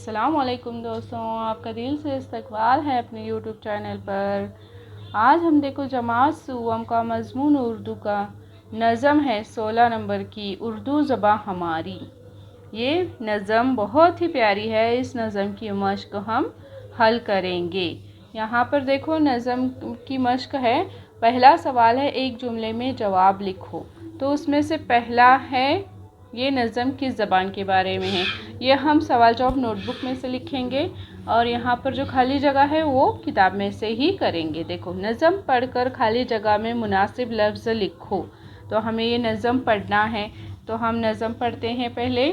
अस्सलामुअलैकुम दोस्तों, आपका दिल से इस्तकबाल है अपने यूट्यूब चैनल पर। आज हम देखो जमात सुवम का मज़मून उर्दू का नज़म है 16 नंबर की उर्दू ज़बां हमारी। ये नज़म बहुत ही प्यारी है। इस नज़म की मश्क हम हल करेंगे। यहाँ पर देखो नज़म की मश्क है। पहला सवाल है एक जुमले में जवाब लिखो। तो उसमें से पहला है ये नज़म किस ज़बान के बारे में है। ये हम सवाल जवाब नोटबुक में से लिखेंगे और यहाँ पर जो खाली जगह है वो किताब में से ही करेंगे। देखो नज़म पढ़कर खाली जगह में मुनासिब लफ्ज़ लिखो। तो हमें ये नज़म पढ़ना है। तो हम नज़म पढ़ते हैं पहले।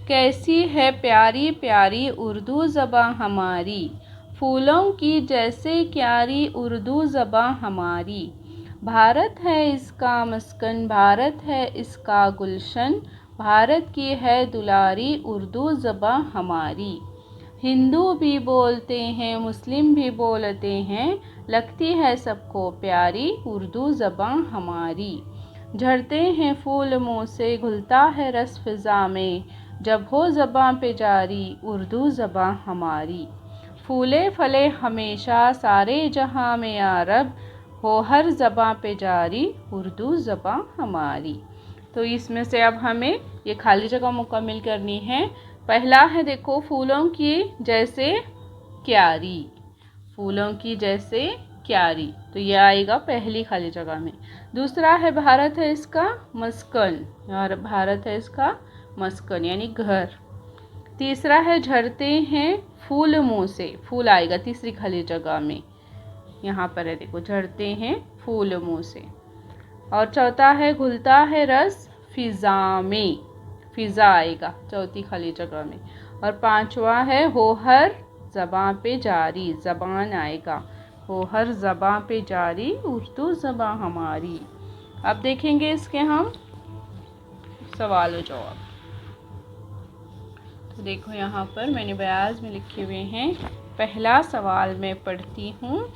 कैसी है प्यारी प्यारी उर्दू ज़बां हमारी, फूलों की जैसे क्यारी उर्दू ज़बां हमारी। भारत है इसका मस्कन, भारत है इसका गुलशन, भारत की है दुलारी उर्दू ज़बां हमारी। हिंदू भी बोलते हैं मुस्लिम भी बोलते हैं, लगती है सबको प्यारी उर्दू ज़बां हमारी। झड़ते हैं फूल मुँह से, घुलता है रस फ़िज़ा में, जब हो ज़बां पे जारी उर्दू ज़बां हमारी। फूले फले हमेशा सारे जहां में यारब, हो हर ज़बां पे जारी उर्दू ज़बां हमारी। तो इसमें से अब हमें ये खाली जगह मुकम्मल करनी है। पहला है देखो फूलों की जैसे क्यारी, फूलों की जैसे क्यारी, तो ये आएगा पहली खाली जगह में। दूसरा है भारत है इसका मस्कन, और भारत है इसका मस्कन यानी घर। तीसरा है झड़ते हैं फूल मुँह से, फूल आएगा तीसरी खाली जगह में। यहाँ पर है देखो झड़ते हैं फूल मुँह से। और चौथा है घुलता है रस फ़िज़ा में, फ़िज़ा आएगा चौथी खाली जगह में। और पांचवा है हो हर ज़बां पे जारी, ज़बान आएगा, हो हर ज़बां पे जारी उर्दू ज़बां हमारी। अब देखेंगे इसके हम सवाल और जवाब। तो देखो यहाँ पर मैंने बयाज में लिखे हुए हैं। पहला सवाल मैं पढ़ती हूँ।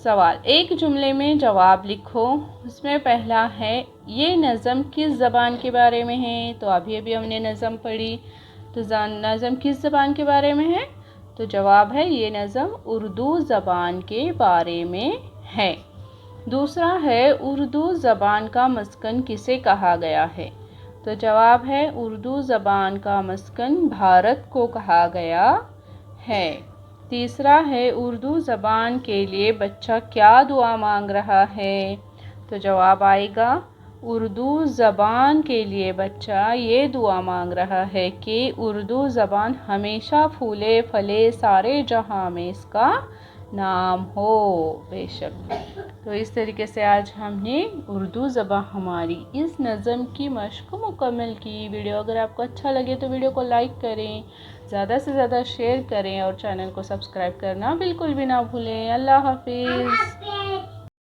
सवाल, एक जुमले में जवाब लिखो। उसमें पहला है ये नज़म किस ज़बान के बारे में है। तो अभी हमने नज़म पढ़ी, तो नज़म किस ज़बान के बारे में है। तो जवाब है ये नज़म उर्दू ज़बान के बारे में है। दूसरा है उर्दू ज़बान का मस्कन किसे कहा गया है। तो जवाब है उर्दू ज़बान का मस्कन भारत को कहा गया है। तीसरा है उर्दू ज़बान के लिए बच्चा क्या दुआ मांग रहा है। तो जवाब आएगा उर्दू ज़बान के लिए बच्चा ये दुआ मांग रहा है कि उर्दू ज़बान हमेशा फूले फले सारे जहां में इसका नाम हो बेशक। तो इस तरीके से आज हमने उर्दू ज़बां हमारी इस नज़म की मश्क मुकम्मल की। वीडियो अगर आपको अच्छा लगे तो वीडियो को लाइक करें, ज़्यादा से ज़्यादा शेयर करें और चैनल को सब्सक्राइब करना बिल्कुल भी ना भूलें। अल्लाह हाफिज़।